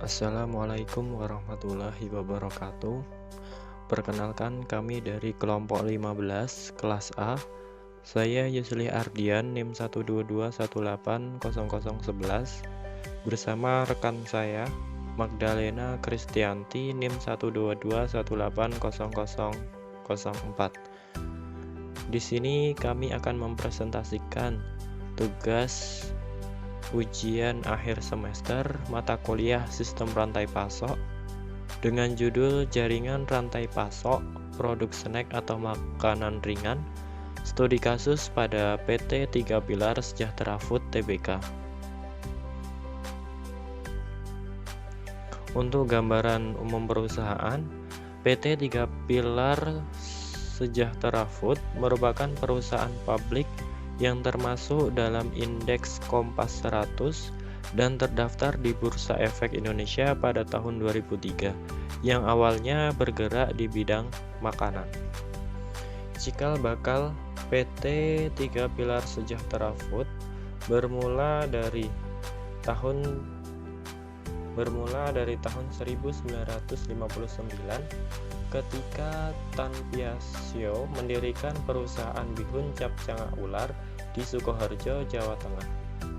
Assalamualaikum warahmatullahi wabarakatuh. Perkenalkan, kami dari kelompok 15 kelas A. Saya Yusli Ardian, NIM 122180011 bersama rekan saya Magdalena Kristianti, NIM 122180004. Di sini kami akan mempresentasikan tugas ujian akhir semester mata kuliah Sistem Rantai Pasok dengan judul Jaringan Rantai Pasok, Produk Snack atau Makanan Ringan, Studi Kasus pada PT 3 Pilar Sejahtera Food Tbk. Untuk gambaran umum perusahaan, PT 3 Pilar Sejahtera Food merupakan perusahaan publik yang termasuk dalam indeks Kompas 100 dan terdaftar di Bursa Efek Indonesia pada tahun 2003, yang awalnya bergerak di bidang makanan. Cikal bakal PT 3 Pilar Sejahtera Food bermula dari tahun 1959 ketika Tan Piasio mendirikan perusahaan bihun cap cangak ular di Sukoharjo, Jawa Tengah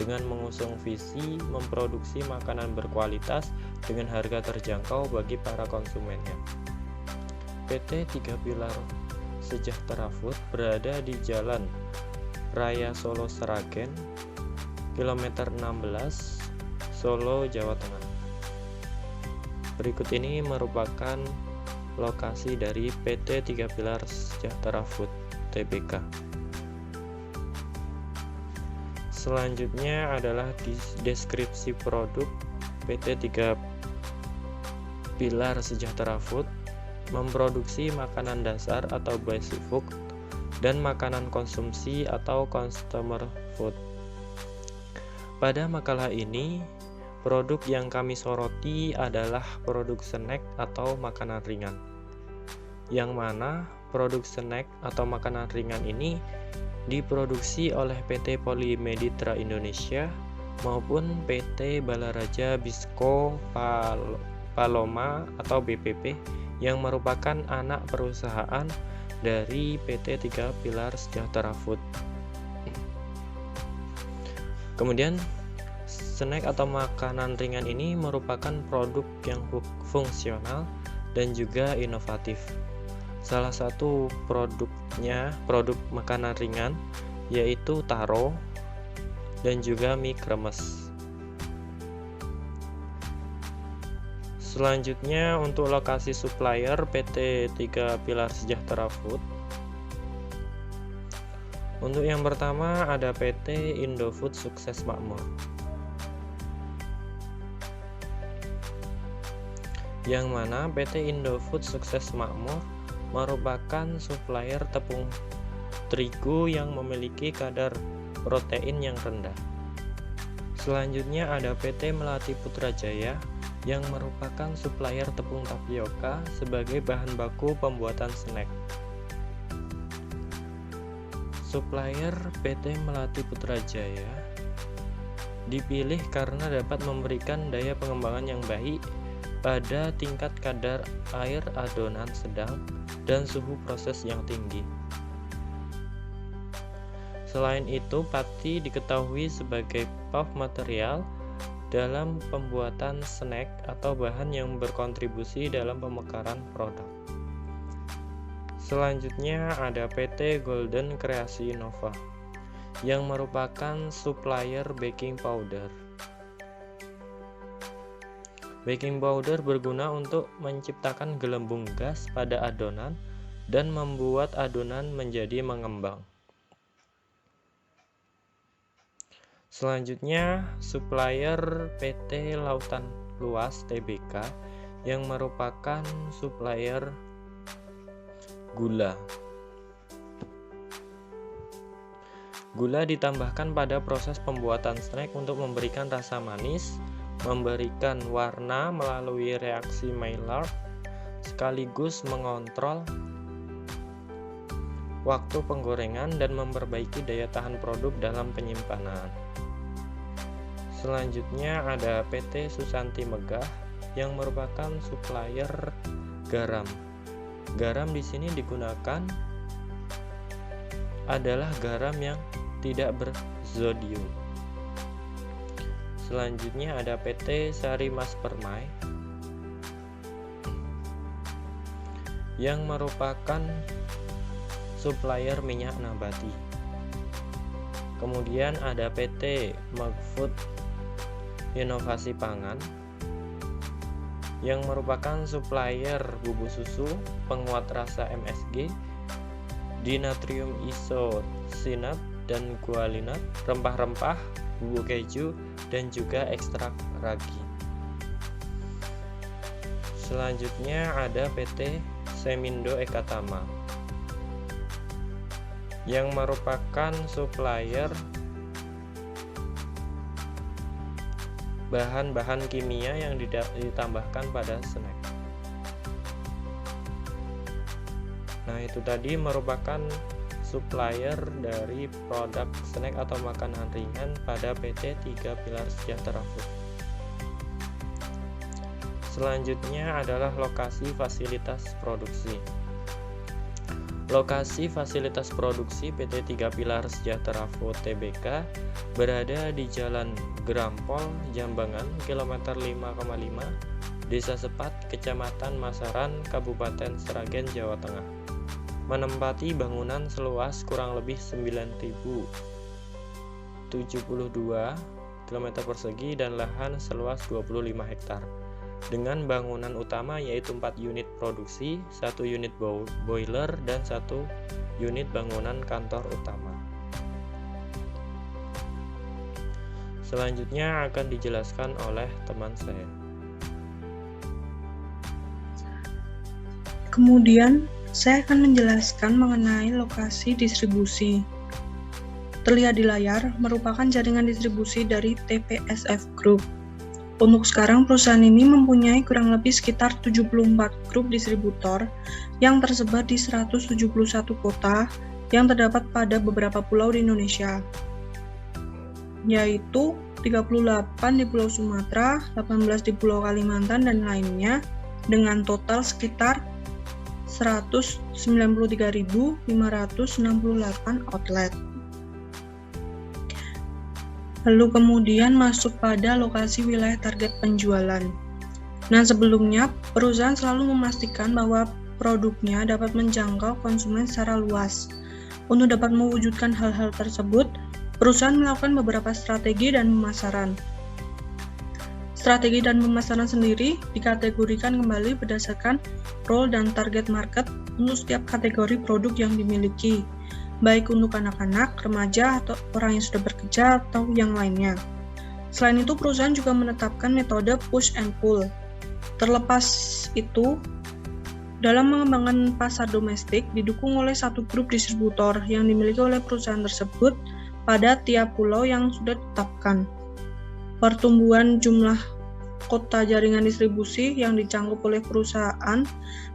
dengan mengusung visi memproduksi makanan berkualitas dengan harga terjangkau bagi para konsumennya. PT 3 Pilar Sejahtera Food berada di Jalan Raya Solo Sragen, kilometer 16, Solo, Jawa Tengah. Berikut ini merupakan lokasi dari PT 3 Pilar Sejahtera Food Tbk. Selanjutnya adalah deskripsi produk. PT 3 Pilar Sejahtera Food memproduksi makanan dasar atau basic food dan makanan konsumsi atau consumer food. Pada makalah ini, produk yang kami soroti adalah produk snack atau makanan ringan, yang mana produk snack atau makanan ringan ini diproduksi oleh PT Polimeditra Indonesia maupun PT Balaraja Bisco Paloma atau BPP yang merupakan anak perusahaan dari PT 3 Pilar Sejahtera Food. Kemudian snack atau makanan ringan ini merupakan produk yang fungsional dan juga inovatif. Salah satu produk makanan ringan yaitu taro dan juga mie kremes. Selanjutnya untuk lokasi supplier PT 3 Pilar Sejahtera Food. Untuk yang pertama ada PT Indofood Sukses Makmur, yang mana PT Indofood Sukses Makmur merupakan supplier tepung terigu yang memiliki kadar protein yang rendah. Selanjutnya ada PT Melati Putrajaya yang merupakan supplier tepung tapioka sebagai bahan baku pembuatan snack. Supplier PT Melati Putrajaya dipilih karena dapat memberikan daya pengembangan yang baik pada tingkat kadar air adonan sedang dan suhu proses yang tinggi. Selain itu, pati diketahui sebagai path material dalam pembuatan snack atau bahan yang berkontribusi dalam pemekaran produk. Selanjutnya ada PT Golden Kreasi Nova yang merupakan supplier baking powder. Baking powder berguna untuk menciptakan gelembung gas pada adonan dan membuat adonan menjadi mengembang. Selanjutnya, supplier PT Lautan Luas Tbk yang merupakan supplier gula. Gula ditambahkan pada proses pembuatan snack untuk memberikan rasa manis, memberikan warna melalui reaksi Maillard, sekaligus mengontrol waktu penggorengan dan memperbaiki daya tahan produk dalam penyimpanan. Selanjutnya ada PT Susanti Megah yang merupakan supplier garam. Garam di sini digunakan adalah garam yang tidak berzodium. Selanjutnya ada PT Sari Mas Permai yang merupakan supplier minyak nabati. Kemudian ada PT Magfood Inovasi Pangan yang merupakan supplier bubuk susu, penguat rasa MSG, dinatrium isosinat dan guaninat, rempah-rempah, bubuk keju, dan juga ekstrak ragi. Selanjutnya ada PT Semindo Ekatama yang merupakan supplier bahan-bahan kimia yang ditambahkan pada snack. Nah, itu tadi merupakan supplier dari produk snack atau makanan ringan pada PT 3 Pilar Sejahtera Food. Selanjutnya adalah lokasi fasilitas produksi. Lokasi fasilitas produksi PT 3 Pilar Sejahtera Food Tbk berada di Jalan Grampol, Jambangan, kilometer 5,5, Desa Sepat, Kecamatan Masaran, Kabupaten Sragen, Jawa Tengah. Menempati bangunan seluas kurang lebih 9.072 km persegi dan lahan seluas 25 hektar. Dengan bangunan utama yaitu 4 unit produksi, 1 unit boiler, dan 1 unit bangunan kantor utama. Selanjutnya akan dijelaskan oleh teman saya. Kemudian, saya akan menjelaskan mengenai lokasi distribusi. Terlihat di layar merupakan jaringan distribusi dari TPSF Group. Untuk sekarang, perusahaan ini mempunyai kurang lebih sekitar 74 grup distributor yang tersebar di 171 kota yang terdapat pada beberapa pulau di Indonesia, yaitu 38 di Pulau Sumatera, 18 di Pulau Kalimantan, dan lainnya, dengan total sekitar 193.568 outlet. Lalu kemudian masuk pada lokasi wilayah target penjualan. Nah, sebelumnya perusahaan selalu memastikan bahwa produknya dapat menjangkau konsumen secara luas. Untuk dapat mewujudkan hal-hal tersebut, perusahaan melakukan beberapa strategi dan pemasaran. Strategi dan pemasaran sendiri dikategorikan kembali berdasarkan role dan target market untuk setiap kategori produk yang dimiliki, baik untuk anak-anak, remaja, atau orang yang sudah bekerja, atau yang lainnya. Selain itu, perusahaan juga menetapkan metode push and pull. Terlepas itu, dalam mengembangkan pasar domestik didukung oleh satu grup distributor yang dimiliki oleh perusahaan tersebut pada tiap pulau yang sudah ditetapkan. Pertumbuhan jumlah kota jaringan distribusi yang dicangkup oleh perusahaan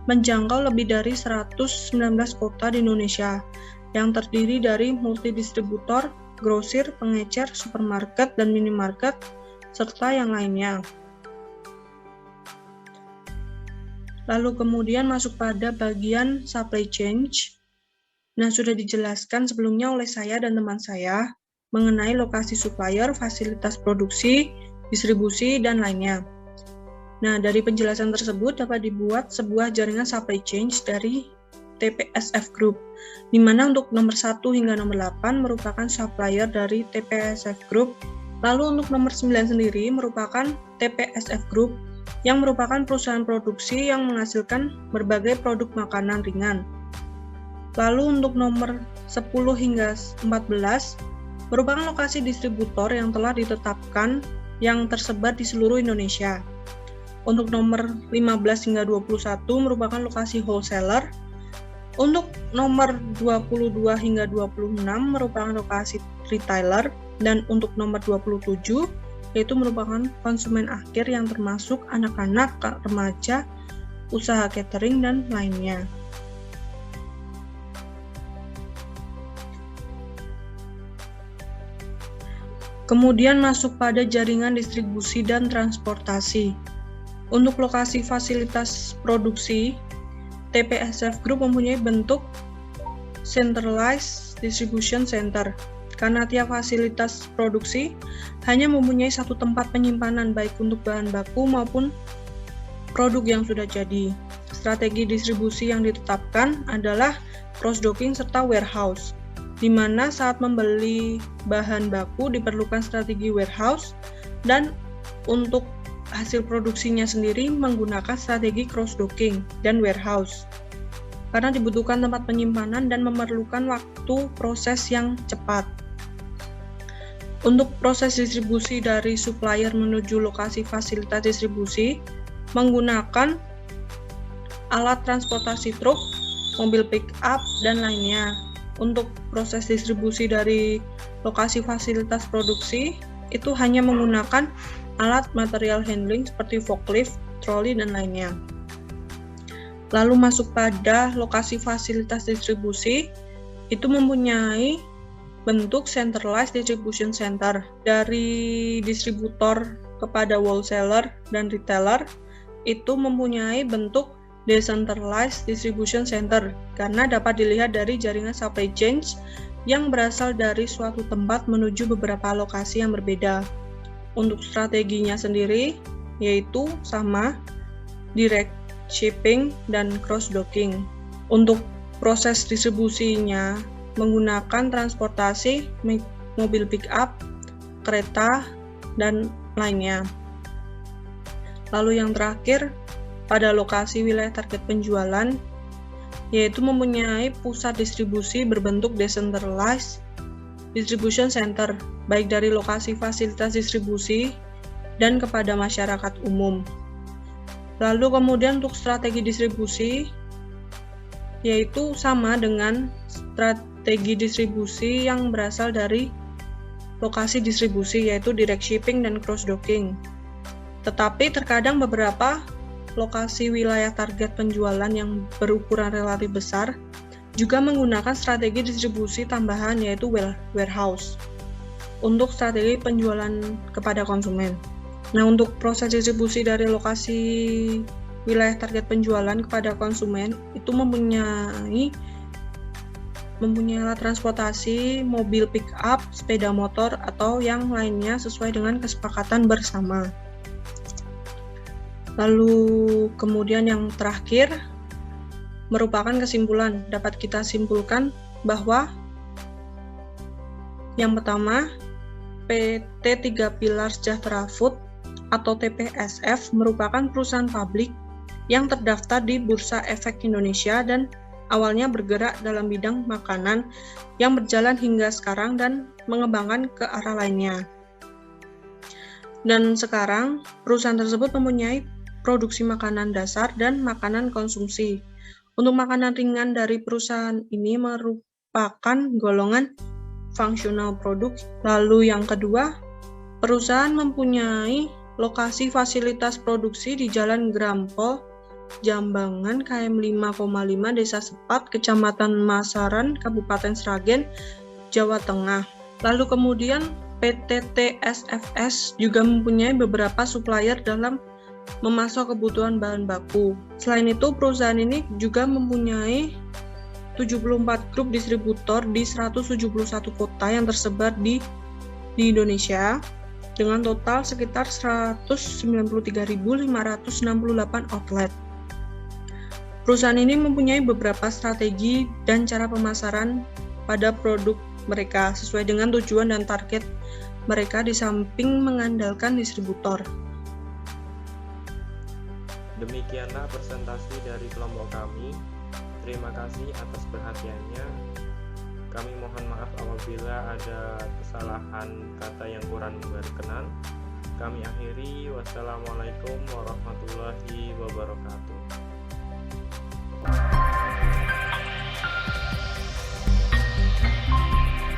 menjangkau lebih dari 119 kota di Indonesia, yang terdiri dari multidistributor, grosir, pengecer, supermarket, dan minimarket, serta yang lainnya. Lalu kemudian masuk pada bagian supply chain. Nah, sudah dijelaskan sebelumnya oleh saya dan teman saya mengenai lokasi supplier, fasilitas produksi, distribusi, dan lainnya. Nah, dari penjelasan tersebut dapat dibuat sebuah jaringan supply chain dari TPSF Group, di mana untuk nomor 1 hingga nomor 8 merupakan supplier dari TPSF Group, lalu untuk nomor 9 sendiri merupakan TPSF Group, yang merupakan perusahaan produksi yang menghasilkan berbagai produk makanan ringan. Lalu untuk nomor 10 hingga 14 merupakan lokasi distributor yang telah ditetapkan yang tersebar di seluruh Indonesia. Untuk nomor 15 hingga 21 merupakan lokasi wholesaler. Untuk nomor 22 hingga 26 merupakan lokasi retailer, dan untuk nomor 27 yaitu merupakan konsumen akhir yang termasuk anak-anak, remaja, usaha catering, dan lainnya. Kemudian masuk pada jaringan distribusi dan transportasi. Untuk lokasi fasilitas produksi, TPSF Group mempunyai bentuk Centralized Distribution Center, karena tiap fasilitas produksi hanya mempunyai satu tempat penyimpanan baik untuk bahan baku maupun produk yang sudah jadi. Strategi distribusi yang ditetapkan adalah cross-docking serta warehouse, di mana saat membeli bahan baku diperlukan strategi warehouse, dan untuk hasil produksinya sendiri menggunakan strategi cross-docking dan warehouse, karena dibutuhkan tempat penyimpanan dan memerlukan waktu proses yang cepat. Untuk proses distribusi dari supplier menuju lokasi fasilitas distribusi menggunakan alat transportasi truk, mobil pick up, dan lainnya. Untuk proses distribusi dari lokasi fasilitas produksi itu hanya menggunakan alat material handling seperti forklift, troli, dan lainnya. Lalu masuk pada lokasi fasilitas distribusi, itu mempunyai bentuk centralized distribution center, dari distributor kepada wholesaler dan retailer itu mempunyai bentuk decentralized distribution center, karena dapat dilihat dari jaringan supply chain yang berasal dari suatu tempat menuju beberapa lokasi yang berbeda. Untuk strateginya sendiri yaitu sama, direct shipping dan cross docking. Untuk proses distribusinya menggunakan transportasi mobil pick up, kereta, dan lainnya. Lalu yang terakhir, pada lokasi wilayah target penjualan, yaitu mempunyai pusat distribusi berbentuk decentralized distribution center, baik dari lokasi fasilitas distribusi dan kepada masyarakat umum. Lalu kemudian untuk strategi distribusi, yaitu sama dengan strategi distribusi yang berasal dari lokasi distribusi, yaitu direct shipping dan cross docking. Tetapi terkadang beberapa lokasi wilayah target penjualan yang berukuran relatif besar juga menggunakan strategi distribusi tambahan, yaitu warehouse untuk strategi penjualan kepada konsumen. Nah, untuk proses distribusi dari lokasi wilayah target penjualan kepada konsumen itu mempunyai alat transportasi, mobil pick up, sepeda motor, atau yang lainnya sesuai dengan kesepakatan bersama. Lalu kemudian yang terakhir merupakan kesimpulan. Dapat kita simpulkan bahwa yang pertama, PT 3 Pilar Sejahtera Food atau TPSF merupakan perusahaan publik yang terdaftar di Bursa Efek Indonesia dan awalnya bergerak dalam bidang makanan yang berjalan hingga sekarang dan mengembangkan ke arah lainnya. Dan sekarang perusahaan tersebut mempunyai produksi makanan dasar dan makanan konsumsi. Untuk makanan ringan dari perusahaan ini merupakan golongan functional product. Lalu yang kedua, perusahaan mempunyai lokasi fasilitas produksi di Jalan Grampol, Jambangan, KM 5,5, Desa Sepat, Kecamatan Masaran, Kabupaten Sragen, Jawa Tengah. Lalu kemudian PT TSFS juga mempunyai beberapa supplier dalam memasok kebutuhan bahan baku. Selain itu, perusahaan ini juga mempunyai 74 grup distributor di 171 kota yang tersebar di Indonesia dengan total sekitar 193.568 outlet. Perusahaan ini mempunyai beberapa strategi dan cara pemasaran pada produk mereka sesuai dengan tujuan dan target mereka di samping mengandalkan distributor. Demikianlah presentasi dari kelompok kami. Terima kasih atas perhatiannya. Kami mohon maaf apabila ada kesalahan kata yang kurang berkenan. Kami akhiri. Wassalamualaikum warahmatullahi wabarakatuh.